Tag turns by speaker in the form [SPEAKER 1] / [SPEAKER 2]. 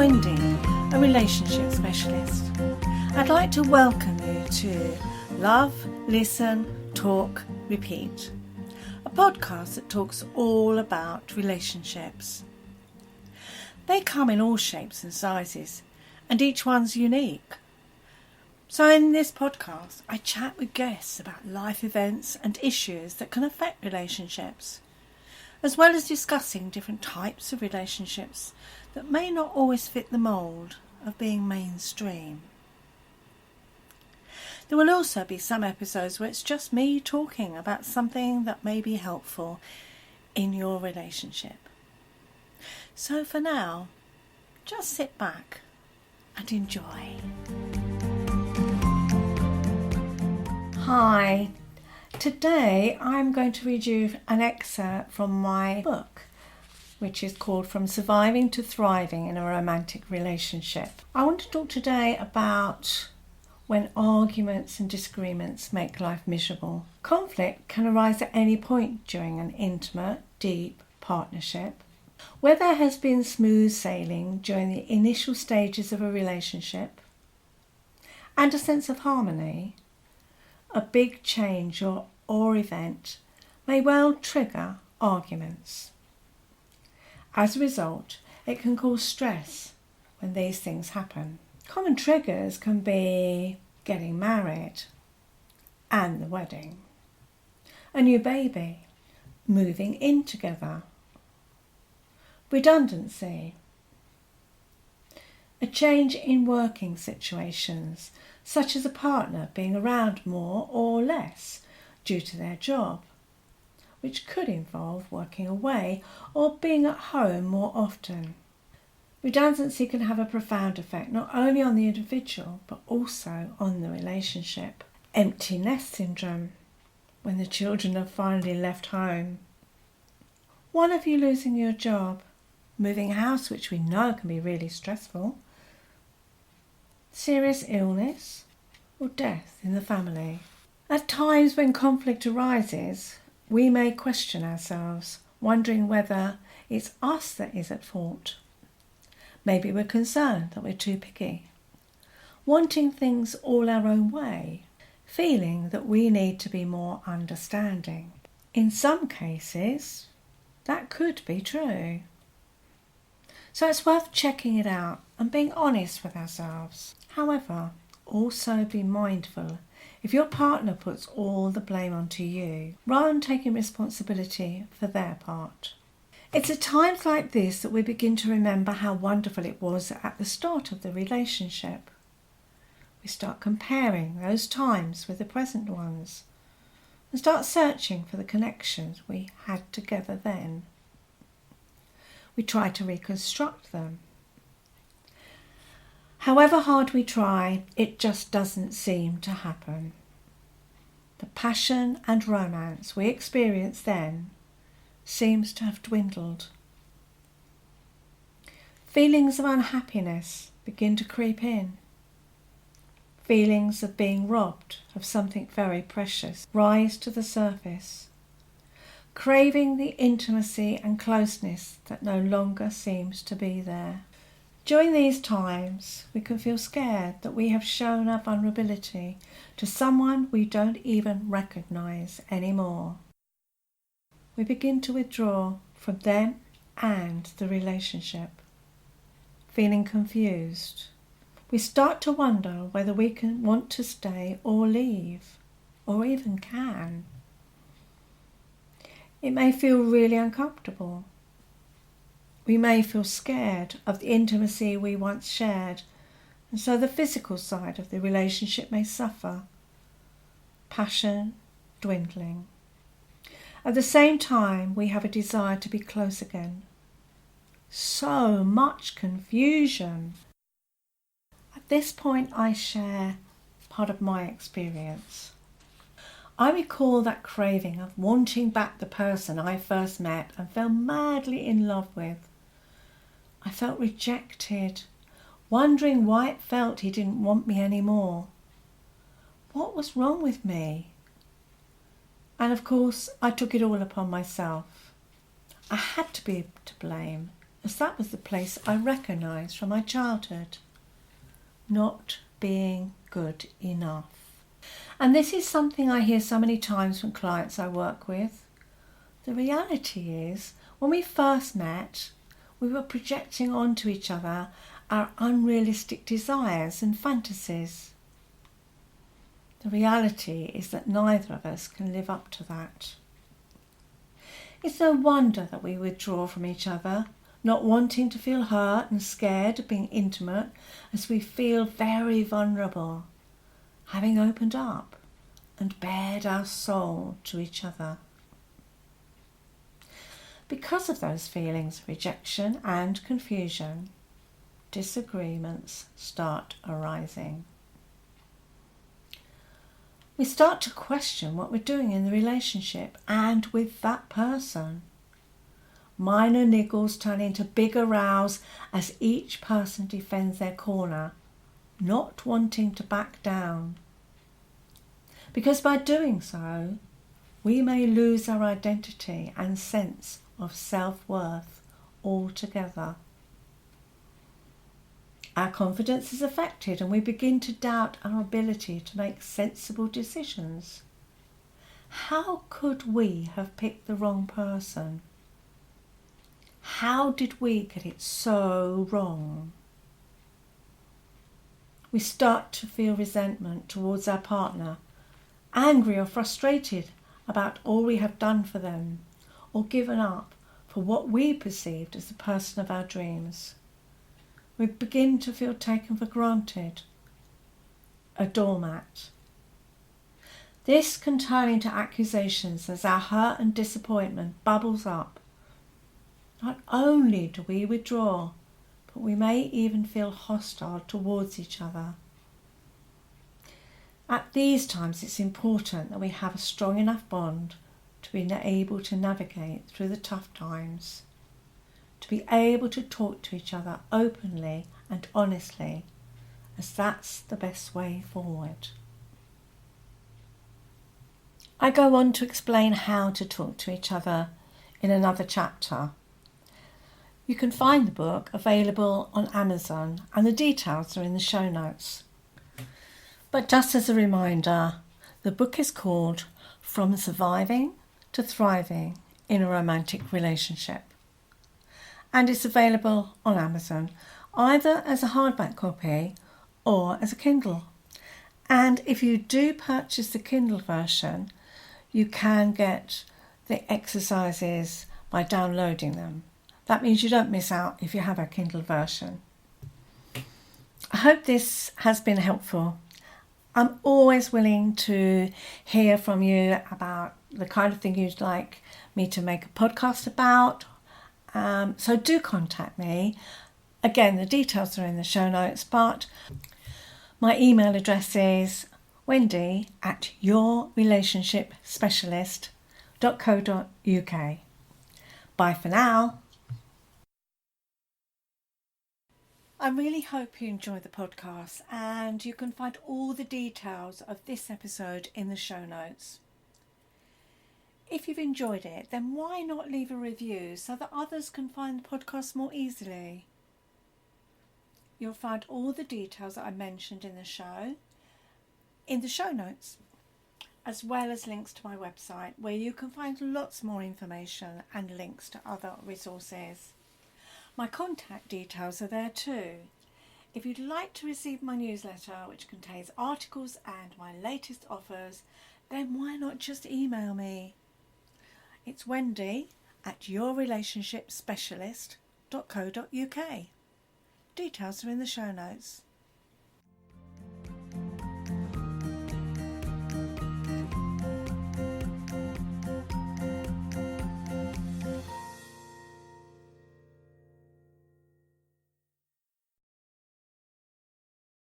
[SPEAKER 1] Wendy, a relationship specialist. I'd like to welcome you to Love, Listen, Talk, Repeat, a podcast that talks all about relationships. They come in all shapes and sizes, and each one's unique. So in this podcast, I chat with guests about life events and issues that can affect relationships, as well as discussing different types of relationships that may not always fit the mould of being mainstream. There will also be some episodes where it's just me talking about something that may be helpful in your relationship. So for now, just sit back and enjoy. Hi, today I'm going to read you an excerpt from my book, which is called From Surviving to Thriving in a Romantic Relationship. I want to talk today about when arguments and disagreements make life miserable. Conflict can arise at any point during an intimate, deep partnership. Where there has been smooth sailing during the initial stages of a relationship and a sense of harmony, a big change or event may well trigger arguments. As a result, it can cause stress when these things happen. Common triggers can be getting married and the wedding, a new baby, moving in together, redundancy, a change in working situations, such as a partner being around more or less due to their job, which could involve working away or being at home more often. Redundancy can have a profound effect not only on the individual but also on the relationship. Empty nest syndrome, when the children have finally left home. One of you losing your job, moving house, which we know can be really stressful. Serious illness or death in the family. At times when conflict arises, we may question ourselves, wondering whether it's us that is at fault. Maybe we're concerned that we're too picky, wanting things all our own way, feeling that we need to be more understanding. In some cases, that could be true. So it's worth checking it out and being honest with ourselves. However, also be mindful if your partner puts all the blame onto you, rather than taking responsibility for their part. It's at times like this that we begin to remember how wonderful it was at the start of the relationship. We start comparing those times with the present ones and start searching for the connections we had together then. We try to reconstruct them. However hard we try, it just doesn't seem to happen. The passion and romance we experienced then seems to have dwindled. Feelings of unhappiness begin to creep in. Feelings of being robbed of something very precious rise to the surface, craving the intimacy and closeness that no longer seems to be there. During these times, we can feel scared that we have shown our vulnerability to someone we don't even recognise anymore. We begin to withdraw from them and the relationship, feeling confused. We start to wonder whether we can want to stay or leave, or even can. It may feel really uncomfortable. We may feel scared of the intimacy we once shared, and so the physical side of the relationship may suffer. Passion dwindling. At the same time, we have a desire to be close again. So much confusion. At this point, I share part of my experience. I recall that craving of wanting back the person I first met and fell madly in love with. I felt rejected, wondering why it felt he didn't want me anymore. What was wrong with me? And of course, I took it all upon myself. I had to be to blame. as that was the place I recognised from my childhood. Not being good enough. And this is something I hear so many times from clients I work with. The reality is, when we first met, we were projecting onto each other our unrealistic desires and fantasies. The reality is that neither of us can live up to that. It's no wonder that we withdraw from each other, not wanting to feel hurt and scared of being intimate, as we feel very vulnerable, having opened up and bared our soul to each other. Because of those feelings of rejection and confusion, disagreements start arising. We start to question what we're doing in the relationship and with that person. Minor niggles turn into bigger rows as each person defends their corner, not wanting to back down. Because by doing so, we may lose our identity and sense of self-worth altogether. Our confidence is affected and we begin to doubt our ability to make sensible decisions. How could we have picked the wrong person? How did we get it so wrong? We start to feel resentment towards our partner, angry or frustrated about all we have done for them, or given up for what we perceived as the person of our dreams. We begin to feel taken for granted, a doormat. This can turn into accusations as our hurt and disappointment bubbles up. Not only do we withdraw, but we may even feel hostile towards each other. At these times, it's important that we have a strong enough bond to be able to navigate through the tough times, to be able to talk to each other openly and honestly, as that's the best way forward. I go on to explain how to talk to each other in another chapter. You can find the book available on Amazon and the details are in the show notes. But just as a reminder, the book is called From Surviving to Thriving in a Romantic Relationship. And it's available on Amazon, either as a hardback copy or as a Kindle. And if you do purchase the Kindle version, you can get the exercises by downloading them. That means you don't miss out if you have a Kindle version. I hope this has been helpful. I'm always willing to hear from you about the kind of thing you'd like me to make a podcast about. So do contact me. Again, the details are in the show notes, but my email address is wendy@yourrelationshipspecialist.co.uk. Bye for now. I really hope you enjoy the podcast, and you can find all the details of this episode in the show notes. If you've enjoyed it, then why not leave a review so that others can find the podcast more easily? You'll find all the details that I mentioned in the show notes, as well as links to my website where you can find lots more information and links to other resources. My contact details are there too. If you'd like to receive my newsletter, which contains articles and my latest offers, then why not just email me? It's wendy@yourrelationshipspecialist.co.uk. Details are in the show notes.